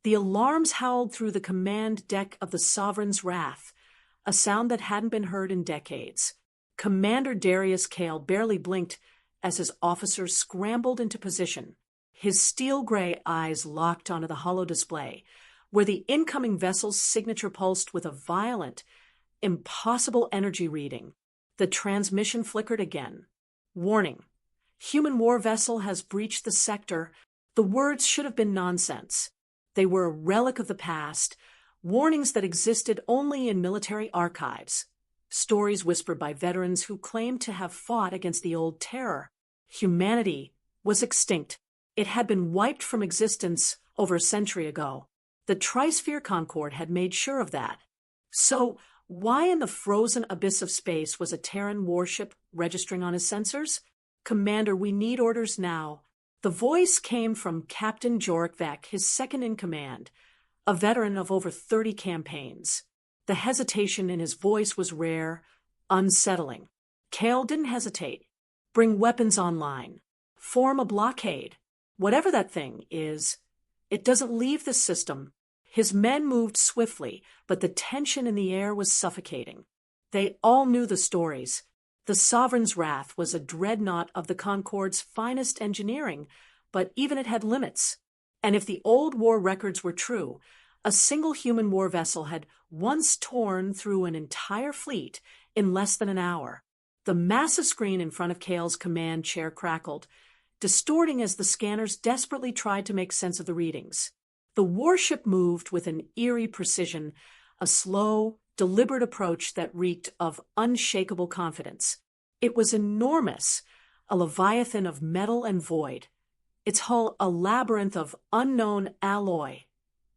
The alarms howled through the command deck of the Sovereign's Wrath, a sound that hadn't been heard in decades. Commander Darius Kale barely blinked as his officers scrambled into position, his steel-gray eyes locked onto the hollow display, where the incoming vessel's signature pulsed with a violent, impossible energy reading. The transmission flickered again. Warning. Human war vessel has breached the sector. The words should have been nonsense. They were a relic of the past, warnings that existed only in military archives, stories whispered by veterans who claimed to have fought against the old terror. Humanity was extinct. It had been wiped from existence over a century ago. The Trisphere Concorde had made sure of that. So, why in the frozen abyss of space was a Terran warship registering on his sensors? Commander, we need orders now. The voice came from Captain Jorik Vek, his second-in-command, a veteran of over 30 campaigns. The hesitation in his voice was rare, unsettling. Kale didn't hesitate. Bring weapons online. Form a blockade. Whatever that thing is, it doesn't leave the system. His men moved swiftly, but the tension in the air was suffocating. They all knew the stories. The Sovereign's Wrath was a dreadnought of the Concorde's finest engineering, but even it had limits. And if the old war records were true, a single human war vessel had once torn through an entire fleet in less than an hour. The massive screen in front of Kale's command chair crackled, distorting as the scanners desperately tried to make sense of the readings. The warship moved with an eerie precision, a slow, deliberate approach that reeked of unshakable confidence. It was enormous, a leviathan of metal and void, its hull a labyrinth of unknown alloy,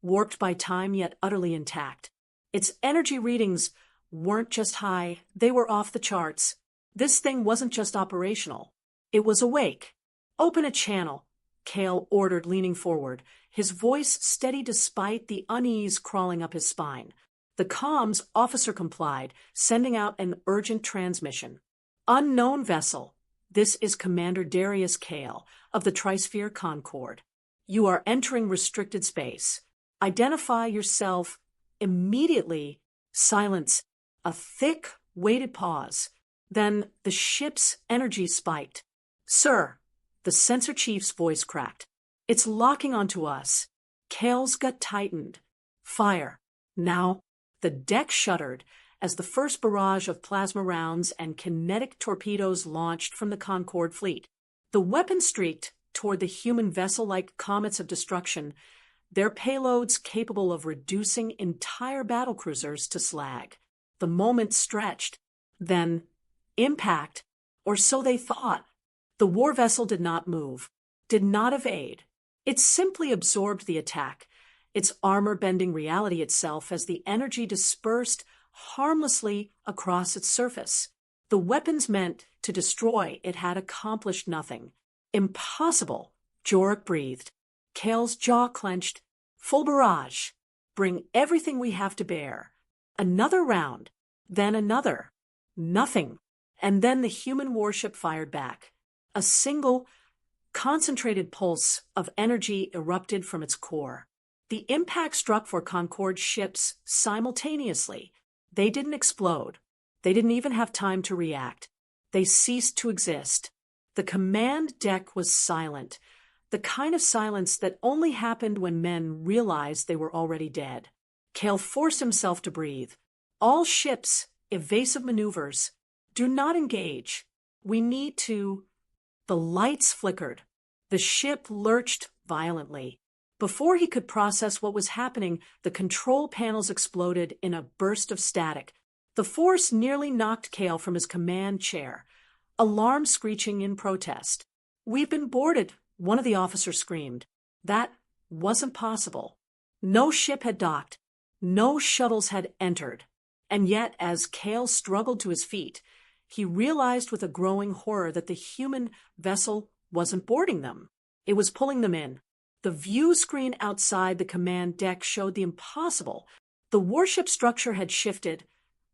warped by time yet utterly intact. Its energy readings weren't just high, they were off the charts. This thing wasn't just operational, it was awake. Open a channel, Kale ordered, leaning forward, his voice steady despite the unease crawling up his spine. The comms officer complied, sending out an urgent transmission. Unknown vessel, this is Commander Darius Kale of the Trisphere Concorde. You are entering restricted space. Identify yourself immediately. Silence. A thick, weighted pause. Then the ship's energy spiked. Sir, the sensor chief's voice cracked. It's locking onto us. Kale's gut tightened. Fire. Now. The deck shuddered as the first barrage of plasma rounds and kinetic torpedoes launched from the Concorde fleet. The weapons streaked toward the human vessel like comets of destruction, their payloads capable of reducing entire battlecruisers to slag. The moment stretched. Then, impact, or so they thought. The war vessel did not move, did not evade. It simply absorbed the attack, its armor bending reality itself as the energy dispersed harmlessly across its surface. The weapons meant to destroy it had accomplished nothing. Impossible, Jorik breathed. Kale's jaw clenched. Full barrage. Bring everything we have to bear. Another round, then another. Nothing. And then the human warship fired back. A single, concentrated pulse of energy erupted from its core. The impact struck 4 Concorde ships simultaneously. They didn't explode. They didn't even have time to react. They ceased to exist. The command deck was silent, the kind of silence that only happened when men realized they were already dead. Kale forced himself to breathe. All ships, evasive maneuvers. Do not engage. We need to... The lights flickered. The ship lurched violently. Before he could process what was happening, the control panels exploded in a burst of static. The force nearly knocked Kale from his command chair, alarm screeching in protest. We've been boarded, one of the officers screamed. That wasn't possible. No ship had docked. No shuttles had entered. And yet, as Kale struggled to his feet, he realized with a growing horror that the human vessel wasn't boarding them. It was pulling them in. The view screen outside the command deck showed the impossible. The warship structure had shifted,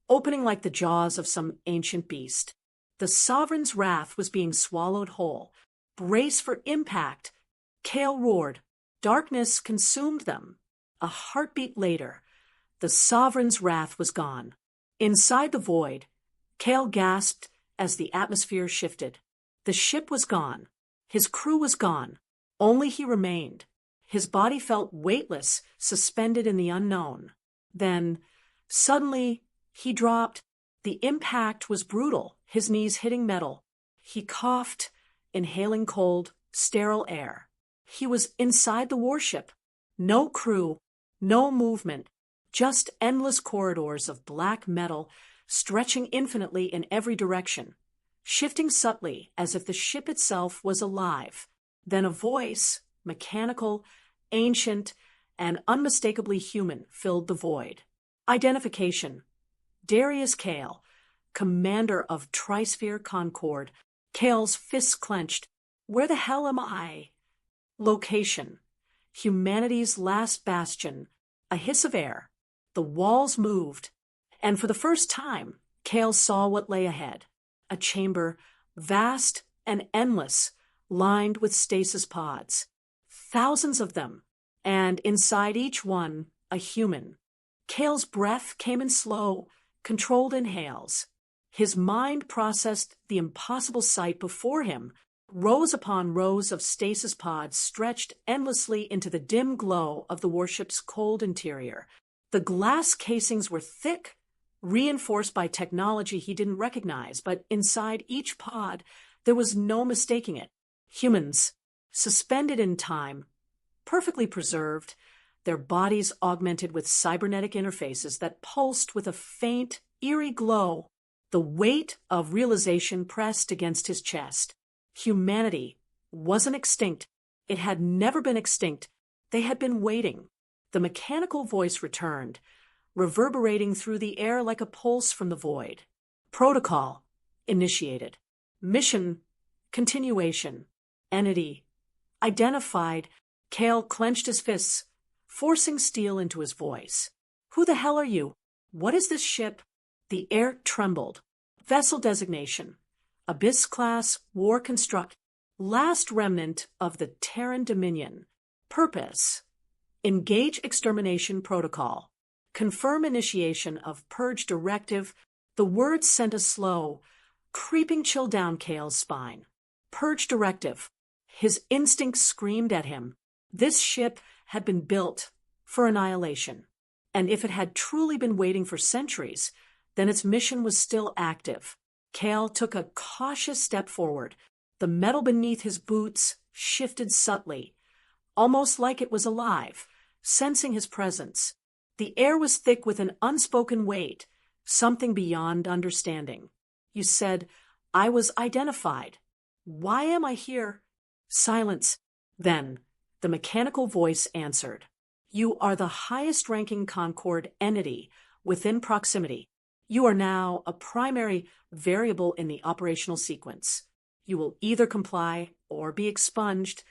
opening like the jaws of some ancient beast. The Sovereign's Wrath was being swallowed whole. Brace for impact. Kale roared. Darkness consumed them. A heartbeat later, the Sovereign's wrath was gone. Inside the void, Kale gasped as the atmosphere shifted. The ship was gone. His crew was gone. Only he remained. His body felt weightless, suspended in the unknown. Then, suddenly, he dropped. The impact was brutal, his knees hitting metal. He coughed, inhaling cold, sterile air. He was inside the warship. No crew, no movement, just endless corridors of black metal stretching infinitely in every direction, shifting subtly as if the ship itself was alive. Then a voice, mechanical, ancient, and unmistakably human, filled the void. Identification. Darius Kale, commander of Trisphere Concord. Kale's fists clenched. Where the hell am I? Location. Humanity's last bastion. A hiss of air. The walls moved. And for the first time, Kale saw what lay ahead. A chamber, vast and endless, lined with stasis pods. Thousands of them. And inside each one, a human. Kale's breath came in slow, controlled inhales. His mind processed the impossible sight before him, rows upon rows of stasis pods stretched endlessly into the dim glow of the warship's cold interior. The glass casings were thick, reinforced by technology he didn't recognize, but inside each pod there was no mistaking it. Humans, suspended in time, perfectly preserved, their bodies augmented with cybernetic interfaces that pulsed with a faint, eerie glow. The weight of realization pressed against his chest. Humanity wasn't extinct. It had never been extinct. They had been waiting. The mechanical voice returned, reverberating through the air like a pulse from the void. Protocol initiated. Mission continuation. Entity identified. Kale clenched his fists, forcing steel into his voice. Who the hell are you? What is this ship? The air trembled. Vessel designation. Abyss-class war construct. Last remnant of the Terran Dominion. Purpose. Engage extermination protocol. Confirm initiation of purge directive. The words sent a slow, creeping chill down Kale's spine. Purge directive. His instincts screamed at him. This ship had been built for annihilation. And if it had truly been waiting for centuries, then its mission was still active. Kale took a cautious step forward. The metal beneath his boots shifted subtly, almost like it was alive, sensing his presence. The air was thick with an unspoken weight, something beyond understanding. You said, I was identified. Why am I here? Silence. Then, the mechanical voice answered. You are the highest-ranking Concord entity within proximity. You are now a primary variable in the operational sequence. You will either comply or be expunged.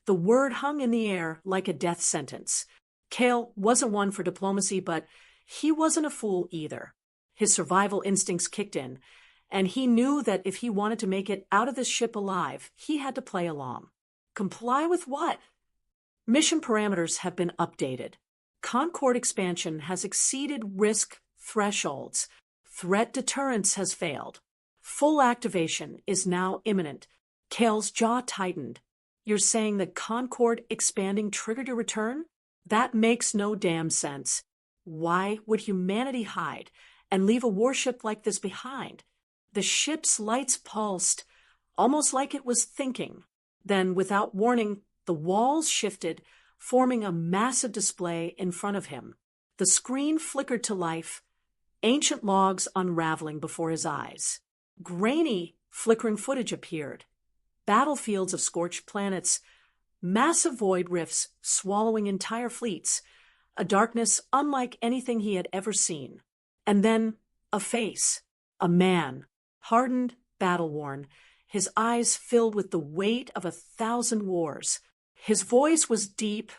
The word hung in the air like a death sentence. Kale wasn't one for diplomacy, but he wasn't a fool either. His survival instincts kicked in, and he knew that if he wanted to make it out of this ship alive, he had to play along. Comply with what? Mission parameters have been updated. Concord expansion has exceeded risk thresholds. Threat deterrence has failed. Full activation is now imminent. Kale's jaw tightened. You're saying that Concord expanding triggered your return? That makes no damn sense. Why would humanity hide and leave a warship like this behind? The ship's lights pulsed, almost like it was thinking. Then, without warning, the walls shifted, forming a massive display in front of him. The screen flickered to life, ancient logs unraveling before his eyes. Grainy, flickering footage appeared. Battlefields of scorched planets, massive void rifts swallowing entire fleets, a darkness unlike anything he had ever seen. And then a face, a man, hardened, battle-worn, his eyes filled with the weight of 1,000 wars. His voice was deep,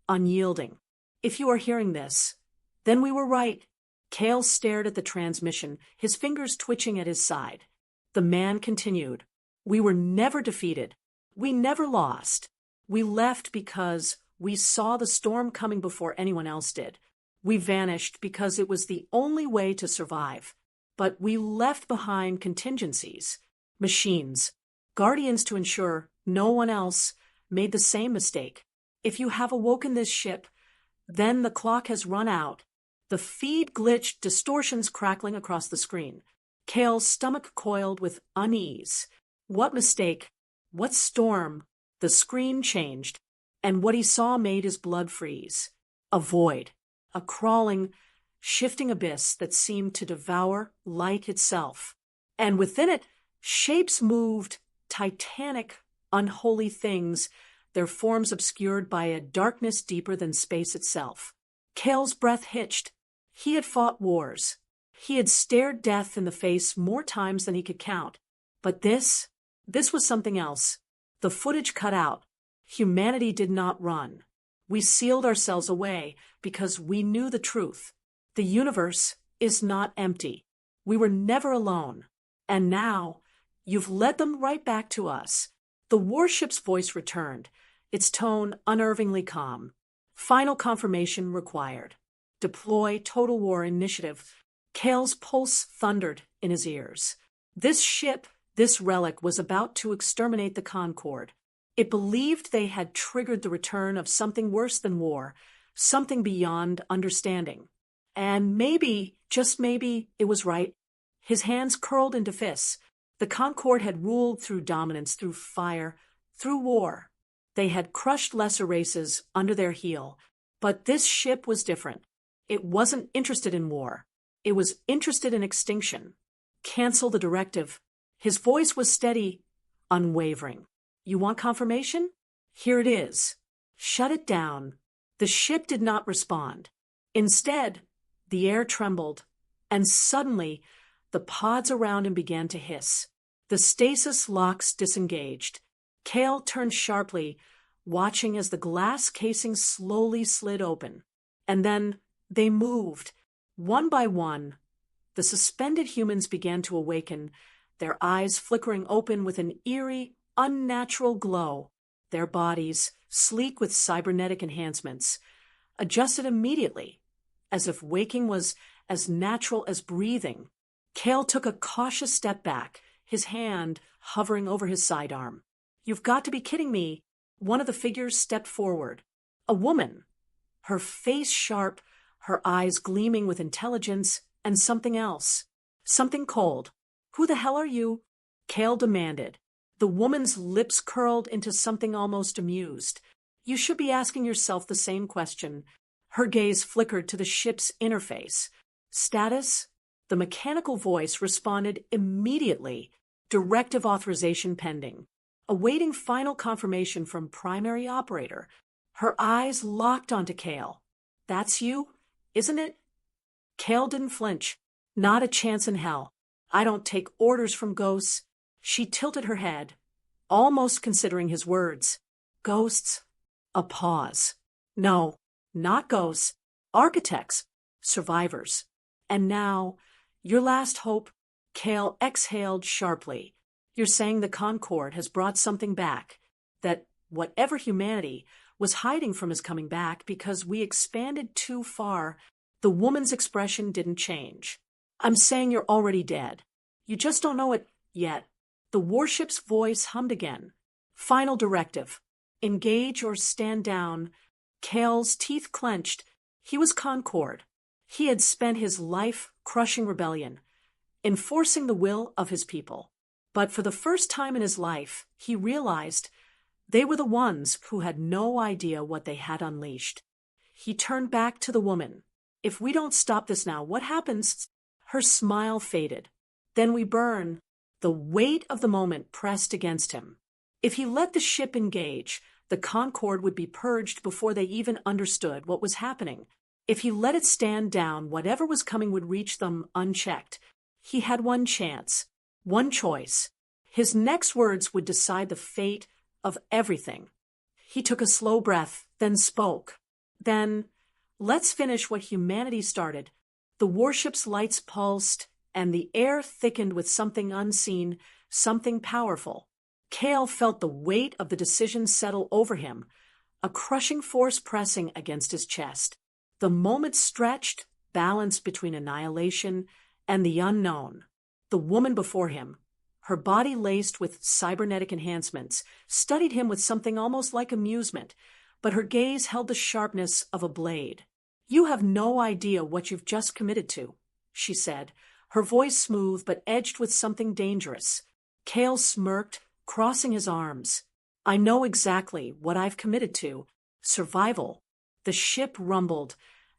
unyielding. If you are hearing this, then we were right. Kale stared at the transmission, his fingers twitching at his side. The man continued. We were never defeated. We never lost. We left because We saw the storm coming before anyone else did. We vanished because it was the only way to survive. But we left behind contingencies, machines, guardians to ensure no one else made the same mistake. If you have awoken this ship, then the clock has run out. The feed glitched, distortions crackling across the screen. Cale's stomach coiled with unease. What mistake? What storm? The screen changed, and what he saw made his blood freeze. A void, a crawling, shifting abyss that seemed to devour light itself. And within it, shapes moved, titanic, unholy things, their forms obscured by a darkness deeper than space itself. Cale's breath hitched. He had fought wars. He had stared death in the face more times than he could count. But this was something else. The footage cut out. Humanity did not run. We sealed ourselves away because we knew the truth. The universe is not empty. We were never alone. And now, you've led them right back to us. The warship's voice returned, its tone unnervingly calm. Final confirmation required. Deploy Total War Initiative. Cale's pulse thundered in his ears. This ship, this relic, was about to exterminate the Concorde. It believed they had triggered the return of something worse than war, something beyond understanding. And maybe, just maybe, it was right. His hands curled into fists. The Concorde had ruled through dominance, through fire, through war. They had crushed lesser races under their heel. But this ship was different. It wasn't interested in war. It was interested in extinction. Cancel the directive. His voice was steady, unwavering. You want confirmation? Here it is. Shut it down. The ship did not respond. Instead, the air trembled, and suddenly, the pods around him began to hiss. The stasis locks disengaged. Cale turned sharply, watching as the glass casing slowly slid open. And then they moved. One by one, the suspended humans began to awaken, their eyes flickering open with an eerie, unnatural glow. Their bodies, sleek with cybernetic enhancements, adjusted immediately, as if waking was as natural as breathing. Cale took a cautious step back, his hand hovering over his sidearm. You've got to be kidding me. One of the figures stepped forward. A woman, her face sharp, her eyes gleaming with intelligence and something else. Something cold. Who the hell are you? Cale demanded. The woman's lips curled into something almost amused. You should be asking yourself the same question. Her gaze flickered to the ship's interface. Status? The mechanical voice responded immediately. Directive authorization pending. Awaiting final confirmation from primary operator. Her eyes locked onto Cale. That's you, isn't it? Cale didn't flinch. Not a chance in hell. I don't take orders from ghosts. She tilted her head, almost considering his words. Ghosts? A pause. No, not ghosts. Architects. Survivors. And now, your last hope. Cale exhaled sharply. You're saying the Concorde has brought something back, that whatever humanity was hiding from is coming back because we expanded too far. The woman's expression didn't change. I'm saying you're already dead. You just don't know it yet. The warship's voice hummed again. Final directive. Engage or stand down. Cale's teeth clenched. He was Concorde. He had spent his life crushing rebellion, enforcing the will of his people. But for the first time in his life, he realized they were the ones who had no idea what they had unleashed. He turned back to the woman. If we don't stop this now, what happens? Her smile faded. Then we burn. The weight of the moment pressed against him. If he let the ship engage, the Concorde would be purged before they even understood what was happening. If he let it stand down, whatever was coming would reach them unchecked. He had one chance, one choice. His next words would decide the fate of everything. He took a slow breath, then spoke. Then, let's finish what humanity started. The warship's lights pulsed, and the air thickened with something unseen, something powerful. Cale felt the weight of the decision settle over him, a crushing force pressing against his chest. The moment stretched, balanced between annihilation and the unknown. The woman before him, her body laced with cybernetic enhancements, studied him with something almost like amusement, but her gaze held the sharpness of a blade. "You have no idea what you've just committed to," she said, her voice smooth but edged with something dangerous. Cale smirked, crossing his arms. "I know exactly what I've committed to. Survival." The ship rumbled,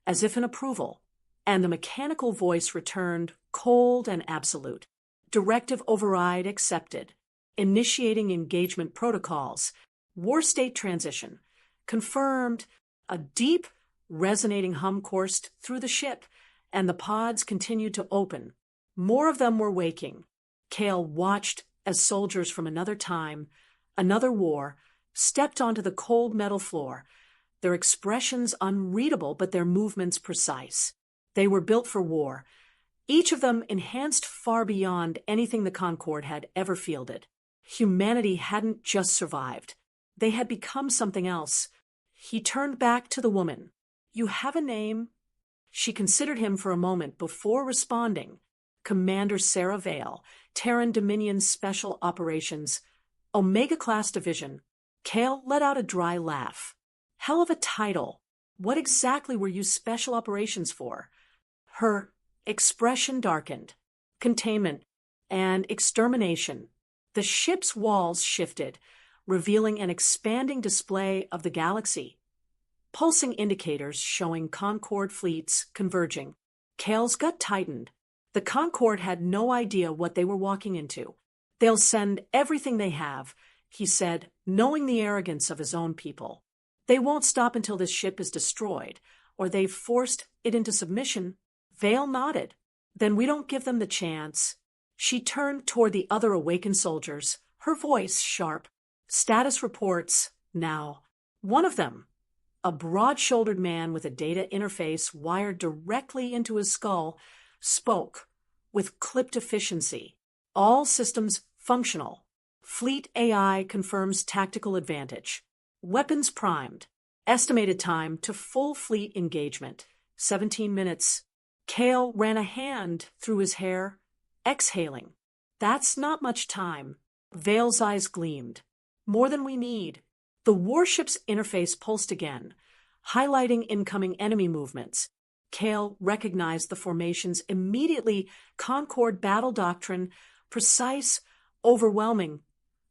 as if in approval, and the mechanical voice returned, cold and absolute. "Directive override accepted. Initiating engagement protocols. War state transition. Confirmed." A deep, resonating hum coursed through the ship, and the pods continued to open. More of them were waking. Cale watched as soldiers from another time, another war, stepped onto the cold metal floor, their expressions unreadable but their movements precise. They were built for war, each of them enhanced far beyond anything the Concorde had ever fielded. Humanity hadn't just survived. They had become something else. He turned back to the woman. "You have a name?" She considered him for a moment before responding. "Commander Sarah Vale, Terran Dominion Special Operations, Omega-class Division." Cale let out a dry laugh. "Hell of a title. What exactly were you Special Operations for?" Her expression darkened. "Containment and extermination." The ship's walls shifted, revealing an expanding display of the galaxy. Pulsing indicators showing Concorde fleets converging. Cale's gut tightened. The Concorde had no idea what they were walking into. "They'll send everything they have," he said, knowing the arrogance of his own people. "They won't stop until this ship is destroyed, or they've forced it into submission." Vale nodded. "Then we don't give them the chance." She turned toward the other awakened soldiers, her voice sharp. "Status reports, now." One of them, a broad-shouldered man with a data interface wired directly into his skull, spoke with clipped efficiency. "All systems functional. Fleet AI confirms tactical advantage. Weapons primed. Estimated time to full fleet engagement, 17 minutes. Cale ran a hand through his hair, exhaling. "That's not much time." Vale's eyes gleamed. "More than we need." The warship's interface pulsed again, highlighting incoming enemy movements. Cale recognized the formations immediately. Concorde battle doctrine, precise, overwhelming,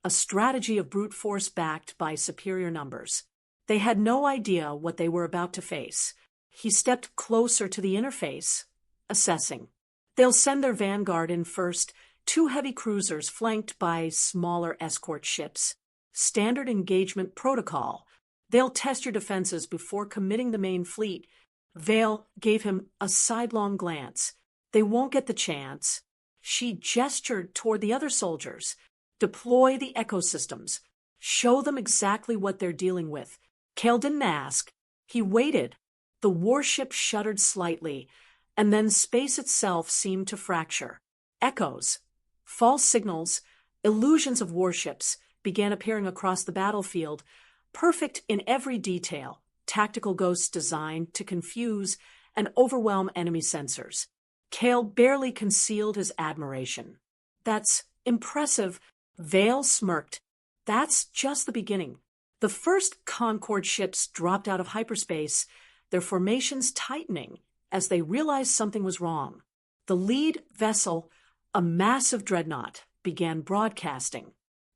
a strategy of brute force backed by superior numbers. They had no idea what they were about to face. He stepped closer to the interface, assessing. "They'll send their vanguard in first, 2 heavy cruisers flanked by smaller escort ships. Standard engagement protocol. They'll test your defenses before committing the main fleet." Vale gave him a sidelong glance. "They won't get the chance." She gestured toward the other soldiers. "Deploy the ecosystems. Show them exactly what they're dealing with." Cale didn't ask. He waited. The warship shuddered slightly, and then space itself seemed to fracture. Echoes, false signals, illusions of warships began appearing across the battlefield, perfect in every detail, tactical ghosts designed to confuse and overwhelm enemy sensors. Cale barely concealed his admiration. "That's impressive." Vale smirked. "That's just the beginning." The first Concorde ships dropped out of hyperspace, their formations tightening as they realized something was wrong. The lead vessel, a massive dreadnought, began broadcasting.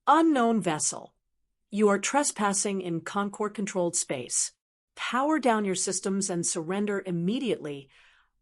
"Unknown vessel. You are trespassing in Concorde-controlled space. Power down your systems and surrender immediately,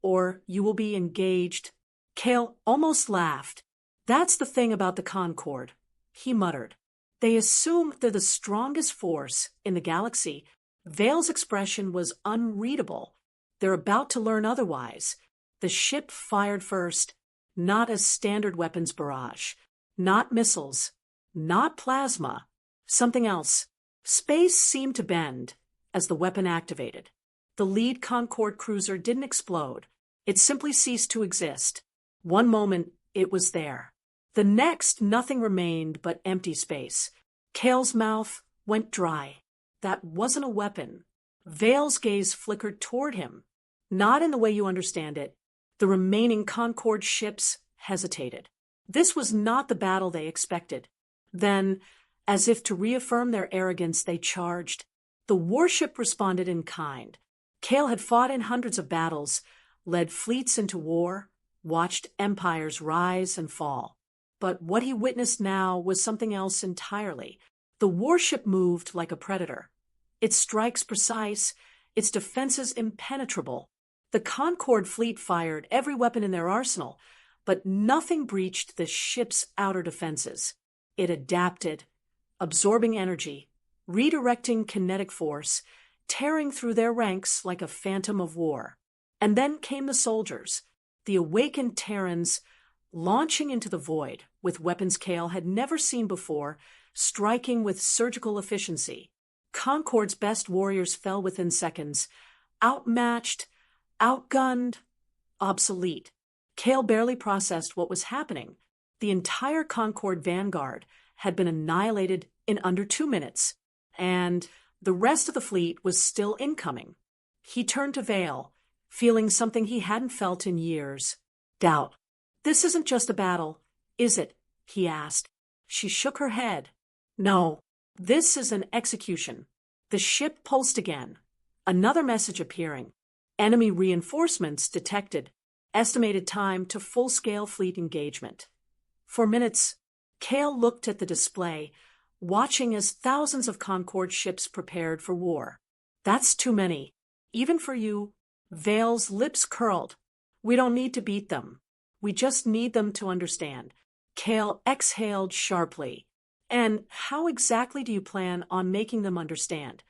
or you will be engaged." Cale almost laughed. "That's the thing about the Concorde," he muttered. "They assume they're the strongest force in the galaxy." Vale's expression was unreadable. "They're about to learn otherwise." The ship fired first, not a standard weapons barrage, not missiles, not plasma, something else. Space seemed to bend as the weapon activated. The lead Concorde cruiser didn't explode. It simply ceased to exist. One moment, it was there. The next, nothing remained but empty space. Cale's mouth went dry. That wasn't a weapon. Vale's gaze flickered toward him. Not in the way you understand it. The remaining Concord ships hesitated. This was not the battle they expected. Then, as if to reaffirm their arrogance, they charged. The warship responded in kind. Cale had fought in hundreds of battles, led fleets into war, watched empires rise and fall. But what he witnessed now was something else entirely. The warship moved like a predator. Its strikes precise, its defenses impenetrable. The Concord fleet fired every weapon in their arsenal, but nothing breached the ship's outer defenses. It adapted, absorbing energy, redirecting kinetic force, tearing through their ranks like a phantom of war. And then came the soldiers, the awakened Terrans, launching into the void with weapons Cale had never seen before, striking with surgical efficiency. Concord's best warriors fell within seconds, outmatched, outgunned, obsolete. Cale barely processed what was happening. The entire Concord vanguard had been annihilated in under 2 minutes, and the rest of the fleet was still incoming. He turned to Vale, feeling something he hadn't felt in years. Doubt. "This isn't just a battle, is it?" he asked. She shook her head. "No, this is an execution." The ship pulsed again. Another message appearing. Enemy reinforcements detected. Estimated time to full-scale fleet engagement. For minutes, Cale looked at the display, watching as thousands of Concord ships prepared for war. "That's too many. Even for you." Vale's lips curled. "We don't need to beat them. We just need them to understand." Cale exhaled sharply. "And how exactly do you plan on making them understand?"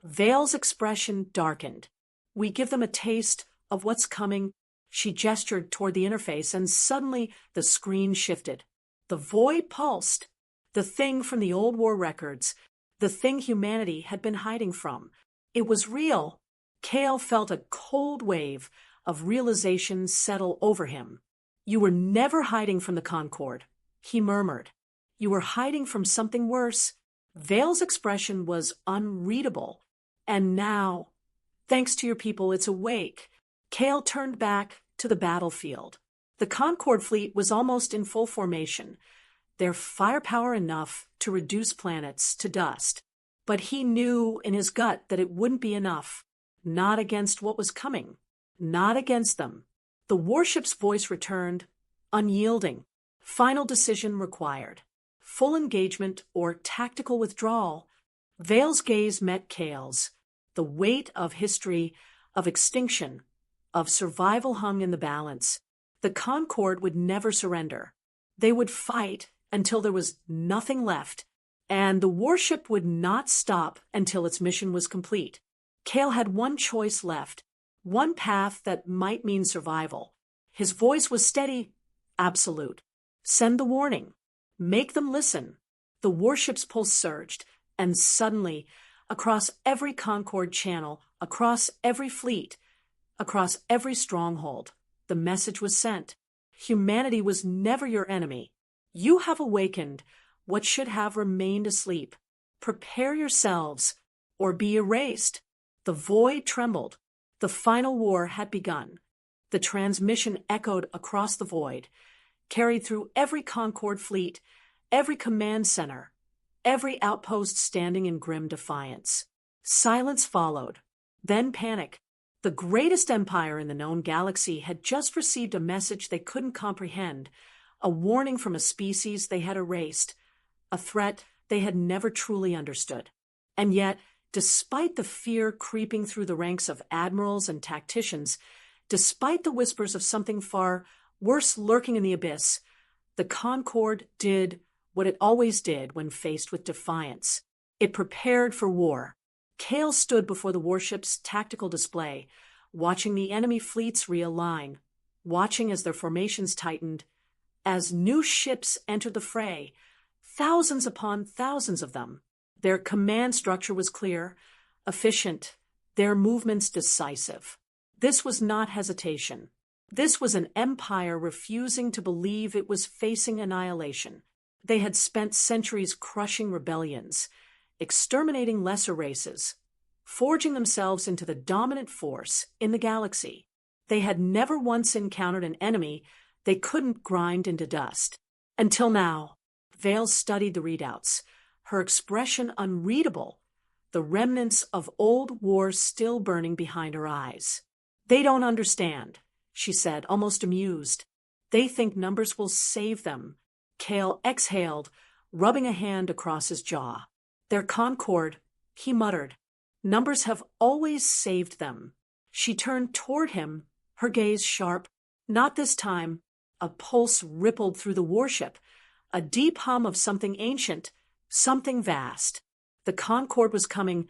Vale's expression darkened. "We give them a taste of what's coming." She gestured toward the interface, and suddenly the screen shifted. The void pulsed. The thing from the old war records, the thing humanity had been hiding from. It was real. Cale felt a cold wave of realization settle over him. "You were never hiding from the Concord," he murmured. "You were hiding from something worse." Vale's expression was unreadable. "And now, thanks to your people, it's awake." Cale turned back to the battlefield. The Concord fleet was almost in full formation, their firepower enough to reduce planets to dust. But he knew in his gut that it wouldn't be enough. Not against what was coming. Not against them. The warship's voice returned, unyielding. Final decision required. Full engagement or tactical withdrawal. Vale's gaze met Cale's. The weight of history, of extinction, of survival hung in the balance. The Concord would never surrender. They would fight until there was nothing left, and the warship would not stop until its mission was complete. Cale had one choice left, one path that might mean survival. His voice was steady, absolute. Send the warning. Make them listen. The warship's pulse surged, and suddenly, across every Concord channel, across every fleet, across every stronghold, the message was sent. Humanity was never your enemy. You have awakened what should have remained asleep. Prepare yourselves, or be erased. The void trembled. The final war had begun. The transmission echoed across the void, carried through every Concord fleet, every command center, every outpost standing in grim defiance. Silence followed, then panic. The greatest empire in the known galaxy had just received a message they couldn't comprehend, a warning from a species they had erased, a threat they had never truly understood. And yet, despite the fear creeping through the ranks of admirals and tacticians, despite the whispers of something far worse lurking in the abyss, the Concord did what it always did when faced with defiance. It prepared for war. Cale stood before the warship's tactical display, watching the enemy fleets realign, watching as their formations tightened, as new ships entered the fray, thousands upon thousands of them. Their command structure was clear, efficient, their movements decisive. This was not hesitation. This was an empire refusing to believe it was facing annihilation. They had spent centuries crushing rebellions, exterminating lesser races, forging themselves into the dominant force in the galaxy. They had never once encountered an enemy they couldn't grind into dust. Until now, Vale studied the readouts, her expression unreadable, the remnants of old wars still burning behind her eyes. "They don't understand," she said, almost amused. "They think numbers will save them." Kale exhaled, rubbing a hand across his jaw. "Their concord," he muttered. "Numbers have always saved them." She turned toward him, her gaze sharp. Not this time. A pulse rippled through the warship, a deep hum of something ancient, something vast. The Concorde was coming,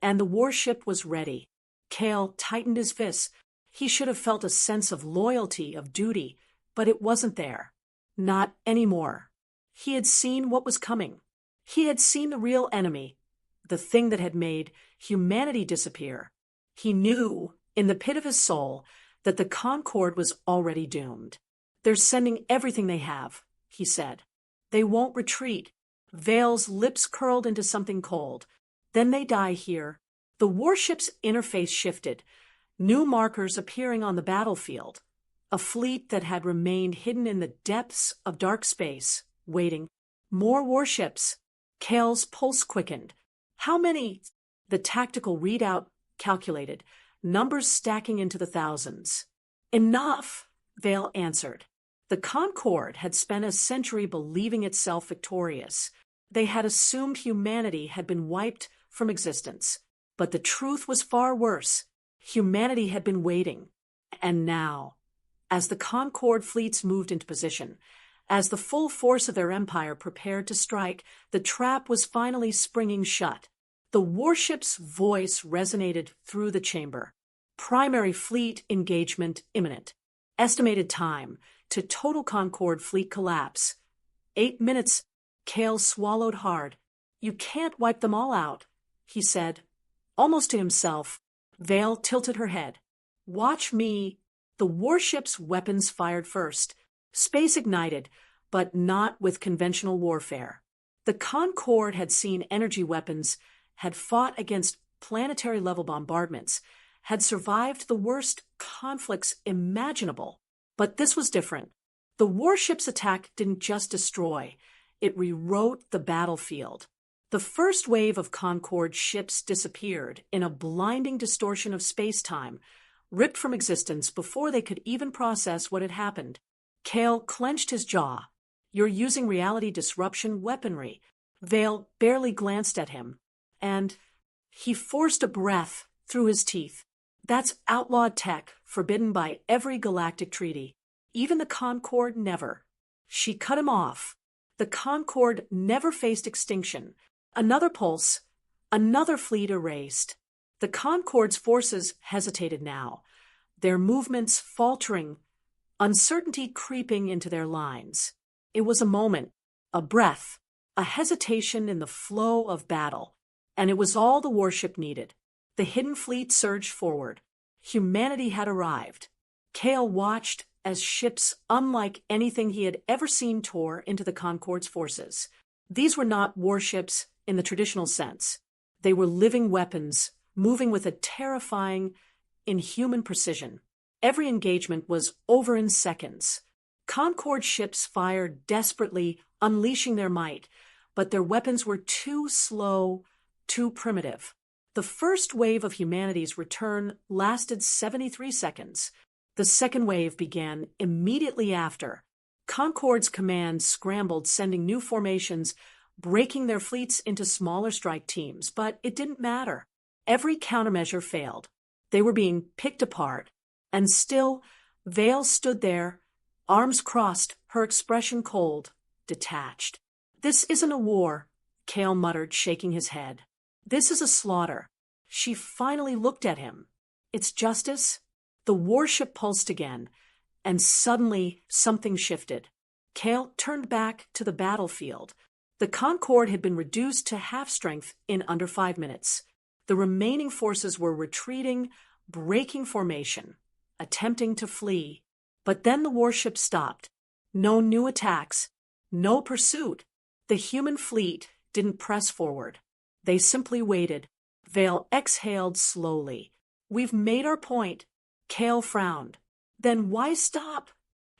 and the warship was ready. Kale tightened his fists. He should have felt a sense of loyalty, of duty, but it wasn't there. Not anymore. He had seen what was coming. He had seen the real enemy, the thing that had made humanity disappear. He knew, in the pit of his soul, that the Concorde was already doomed. "They're sending everything they have," he said. "They won't retreat." Vale's lips curled into something cold. "Then they die here." The warship's interface shifted, new markers appearing on the battlefield. A fleet that had remained hidden in the depths of dark space, waiting. More warships. Kale's pulse quickened. How many? The tactical readout calculated, numbers stacking into the thousands. "Enough," Vale answered. The Concorde had spent a century believing itself victorious. They had assumed humanity had been wiped from existence. But the truth was far worse. Humanity had been waiting. And now, as the Concorde fleets moved into position, as the full force of their empire prepared to strike, the trap was finally springing shut. The warship's voice resonated through the chamber. Primary fleet engagement imminent. Estimated time to total Concorde fleet collapse. 8 minutes. Kale swallowed hard. "You can't wipe them all out," he said, almost to himself. Vale tilted her head. "Watch me." The warship's weapons fired first. Space ignited, but not with conventional warfare. The Concorde had seen energy weapons, had fought against planetary-level bombardments, had survived the worst conflicts imaginable. But this was different. The warship's attack didn't just destroy, it rewrote the battlefield. The first wave of Concorde ships disappeared in a blinding distortion of space-time, ripped from existence before they could even process what had happened. Kale clenched his jaw. "You're using reality disruption weaponry." Vale barely glanced at him, and he forced a breath through his teeth. "That's outlawed tech, forbidden by every galactic treaty. Even the Concorde never." She cut him off. The Concorde never faced extinction. Another pulse, another fleet erased. The Concorde's forces hesitated now, their movements faltering, uncertainty creeping into their lines. It was a moment, a breath, a hesitation in the flow of battle, and it was all the warship needed. The hidden fleet surged forward. Humanity had arrived. Kale watched as ships unlike anything he had ever seen tore into the Concorde's forces. These were not warships in the traditional sense. They were living weapons, moving with a terrifying, inhuman precision. Every engagement was over in seconds. Concorde ships fired desperately, unleashing their might, but their weapons were too slow, too primitive. The first wave of humanity's return lasted 73 seconds. The second wave began immediately after. Concorde's command scrambled, sending new formations, breaking their fleets into smaller strike teams, but it didn't matter. Every countermeasure failed. They were being picked apart. And still, Vale stood there, arms crossed, her expression cold, detached. "This isn't a war," Kale muttered, shaking his head. "This is a slaughter." She finally looked at him. "It's justice?" The warship pulsed again, and suddenly something shifted. Kale turned back to the battlefield. The Concorde had been reduced to half-strength in under 5 minutes. The remaining forces were retreating, breaking formation, attempting to flee. But then the warship stopped. No new attacks, no pursuit. The human fleet didn't press forward. They simply waited. Vale exhaled slowly. We've made our point. Kale frowned. Then why stop?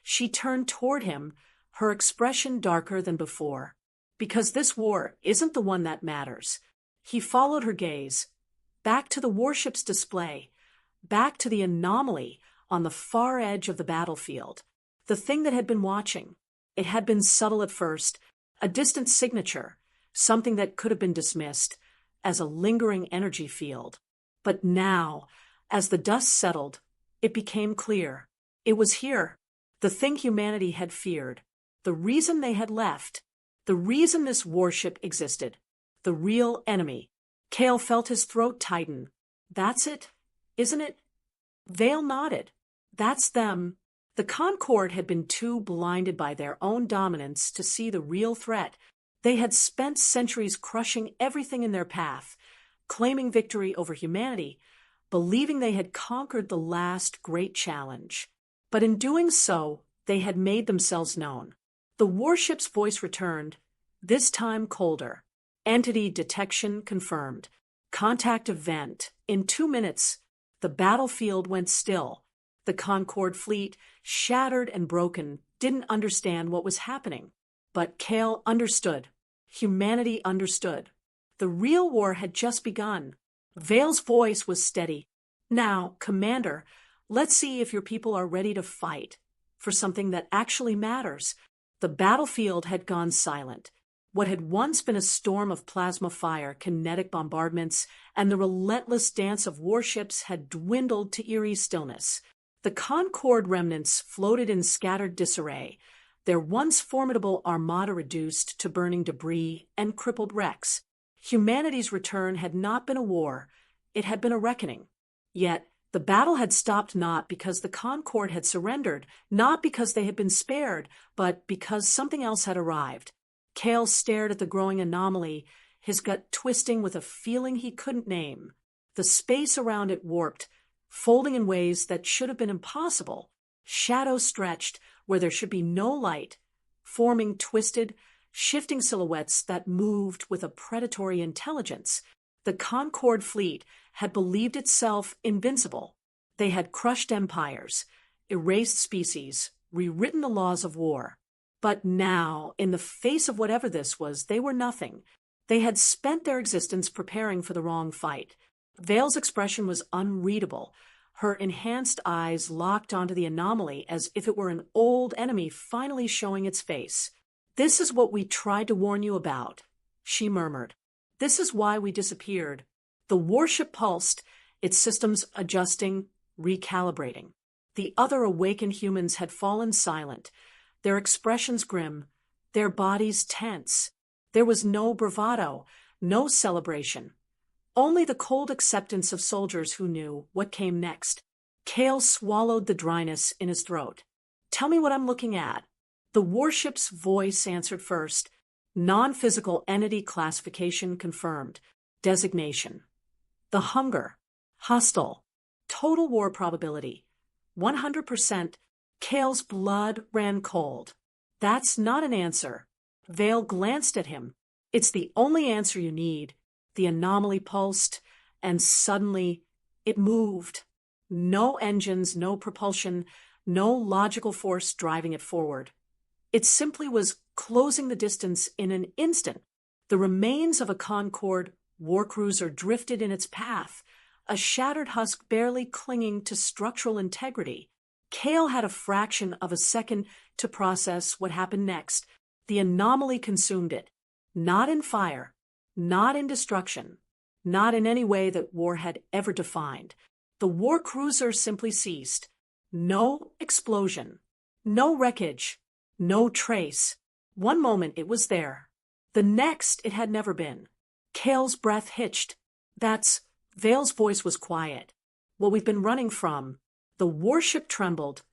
She turned toward him, her expression darker than before. Because this war isn't the one that matters. He followed her gaze. Back to the warship's display. Back to the anomaly on the far edge of the battlefield. The thing that had been watching. It had been subtle at first, a distant signature, something that could have been dismissed as a lingering energy field. But now, as the dust settled, it became clear. It was here, the thing humanity had feared, the reason they had left, the reason this warship existed, the real enemy. Kale felt his throat tighten. That's it, isn't it? Vale nodded. That's them. The Concorde had been too blinded by their own dominance to see the real threat. They had spent centuries crushing everything in their path, claiming victory over humanity, believing they had conquered the last great challenge. But in doing so, they had made themselves known. The warship's voice returned, this time colder. Entity detection confirmed. Contact event. In 2 minutes, the battlefield went still. The Concorde fleet, shattered and broken, didn't understand what was happening. But Kale understood. Humanity understood. The real war had just begun. Vale's voice was steady. Now, Commander, let's see if your people are ready to fight for something that actually matters. The battlefield had gone silent. What had once been a storm of plasma fire, kinetic bombardments, and the relentless dance of warships had dwindled to eerie stillness. The Concorde remnants floated in scattered disarray, their once formidable armada reduced to burning debris and crippled wrecks. Humanity's return had not been a war, it had been a reckoning. Yet, the battle had stopped not because the Concorde had surrendered, not because they had been spared, but because something else had arrived. Kale stared at the growing anomaly, his gut twisting with a feeling he couldn't name. The space around it warped, folding in ways that should have been impossible. Shadows stretched where there should be no light, forming twisted, shifting silhouettes that moved with a predatory intelligence. The Concorde fleet had believed itself invincible. They had crushed empires, erased species, rewritten the laws of war. But now, in the face of whatever this was, they were nothing. They had spent their existence preparing for the wrong fight. Vale's expression was unreadable. Her enhanced eyes locked onto the anomaly as if it were an old enemy finally showing its face. "This is what we tried to warn you about," she murmured. "This is why we disappeared." The warship pulsed, its systems adjusting, recalibrating. The other awakened humans had fallen silent, their expressions grim, their bodies tense. There was no bravado, no celebration. Only the cold acceptance of soldiers who knew what came next. Kale swallowed the dryness in his throat. "Tell me what I'm looking at." The warship's voice answered first. Non-physical entity classification confirmed. Designation. The hunger. Hostile. Total war probability. 100%. Kale's blood ran cold. "That's not an answer." Vale glanced at him. "It's the only answer you need." The anomaly pulsed, and suddenly it moved. No engines, no propulsion, no logical force driving it forward. It simply was closing the distance in an instant. The remains of a Concorde warcruiser drifted in its path, a shattered husk barely clinging to structural integrity. Kale had a fraction of a second to process what happened next. The anomaly consumed it. Not in fire, not in destruction, not in any way that war had ever defined. The war cruiser simply ceased. No explosion, no wreckage, no trace. One moment it was there. The next it had never been. Kale's breath hitched. Vale's voice was quiet. "What we've been running from." The warship trembled,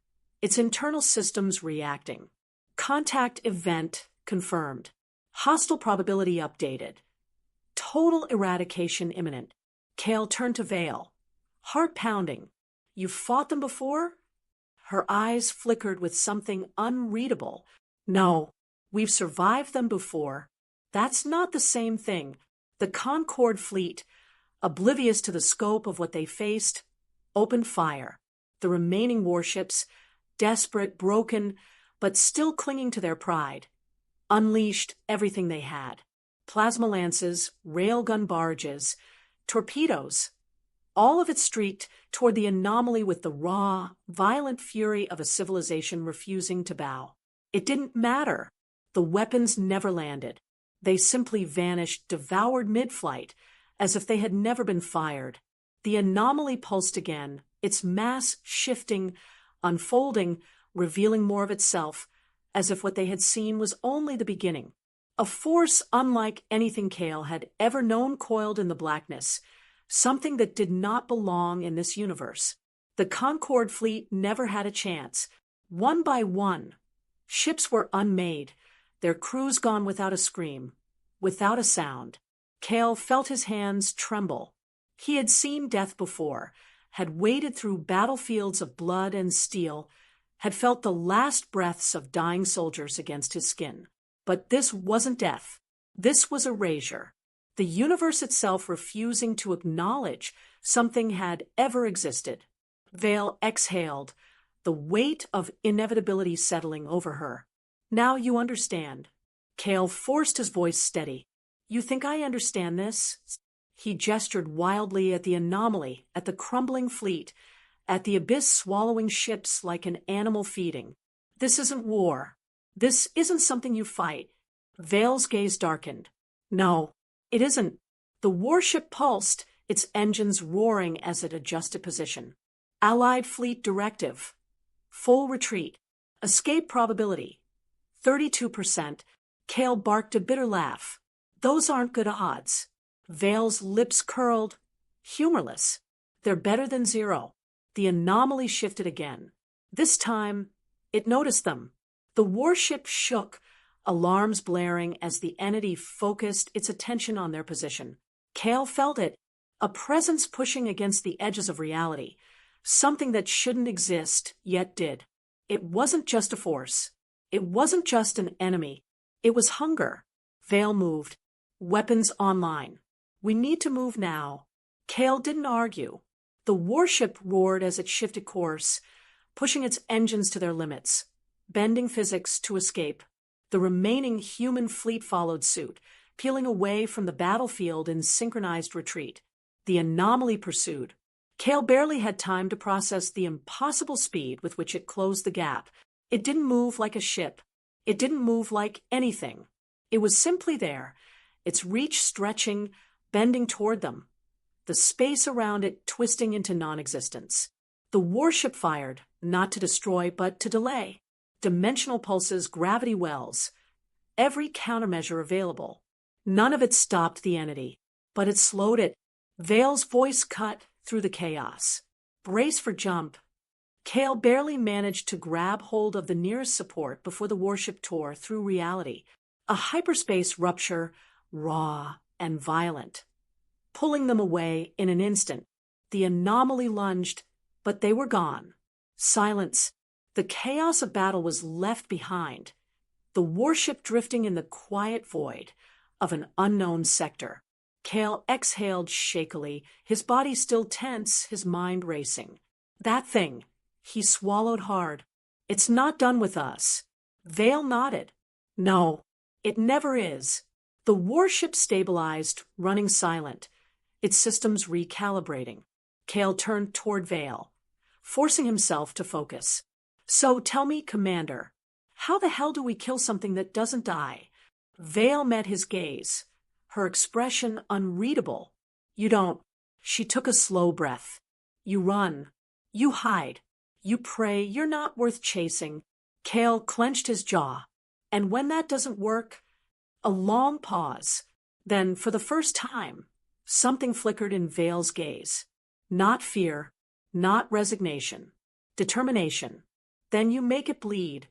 its internal systems reacting. Contact event confirmed. Hostile probability updated. Total eradication imminent. Kale turned to Vale. Heart pounding. "You've fought them before?" Her eyes flickered with something unreadable. "No, we've survived them before." "That's not the same thing." The Concorde fleet, oblivious to the scope of what they faced, opened fire. The remaining warships, desperate, broken, but still clinging to their pride, unleashed everything they had. Plasma lances, railgun barges, torpedoes, all of it streaked toward the anomaly with the raw, violent fury of a civilization refusing to bow. It didn't matter. The weapons never landed. They simply vanished, devoured mid-flight, as if they had never been fired. The anomaly pulsed again, its mass shifting, unfolding, revealing more of itself, as if what they had seen was only the beginning. A force unlike anything Kale had ever known coiled in the blackness, something that did not belong in this universe. The Concorde fleet never had a chance. One by one, ships were unmade, their crews gone without a scream, without a sound. Kale felt his hands tremble. He had seen death before, had waded through battlefields of blood and steel, had felt the last breaths of dying soldiers against his skin. But this wasn't death. This was erasure. The universe itself refusing to acknowledge something had ever existed. Vale exhaled, the weight of inevitability settling over her. Now you understand. Kale forced his voice steady. You think I understand this? He gestured wildly at the anomaly, at the crumbling fleet, at the abyss swallowing ships like an animal feeding. This isn't war. This isn't something you fight. Vale's gaze darkened. No, it isn't. The warship pulsed, its engines roaring as it adjusted position. Allied fleet directive. Full retreat. Escape probability. 32%. Kale barked a bitter laugh. Those aren't good odds. Vale's lips curled. Humorless. They're better than zero. The anomaly shifted again. This time, it noticed them. The warship shook, alarms blaring as the entity focused its attention on their position. Kale felt it, a presence pushing against the edges of reality, something that shouldn't exist, yet did. It wasn't just a force. It wasn't just an enemy. It was hunger. Vale moved. Weapons online. We need to move now. Kale didn't argue. The warship roared as it shifted course, pushing its engines to their limits, bending physics to escape. The remaining human fleet followed suit, peeling away from the battlefield in synchronized retreat. The anomaly pursued. Kale barely had time to process the impossible speed with which it closed the gap. It didn't move like a ship. It didn't move like anything. It was simply there, its reach stretching, bending toward them, the space around it twisting into non-existence. The warship fired, not to destroy, but to delay. Dimensional pulses, gravity wells, every countermeasure available. None of it stopped the entity, but it slowed it. Vale's voice cut through the chaos. Brace for jump. Kale barely managed to grab hold of the nearest support before the warship tore through reality. A hyperspace rupture, raw and violent, pulling them away in an instant. The anomaly lunged, but they were gone. Silence. The chaos of battle was left behind, the warship drifting in the quiet void of an unknown sector. Kale exhaled shakily, his body still tense, his mind racing. That thing. He swallowed hard. It's not done with us. Vale nodded. No, it never is. The warship stabilized, running silent, its systems recalibrating. Kale turned toward Vale, forcing himself to focus. So tell me, Commander, how the hell do we kill something that doesn't die? Vale met his gaze, her expression unreadable. You don't. She took a slow breath. You run. You hide. You pray. You're not worth chasing. Kale clenched his jaw. And when that doesn't work, a long pause. Then, for the first time, something flickered in Vale's gaze. Not fear, not resignation. Determination. Then you make it bleed.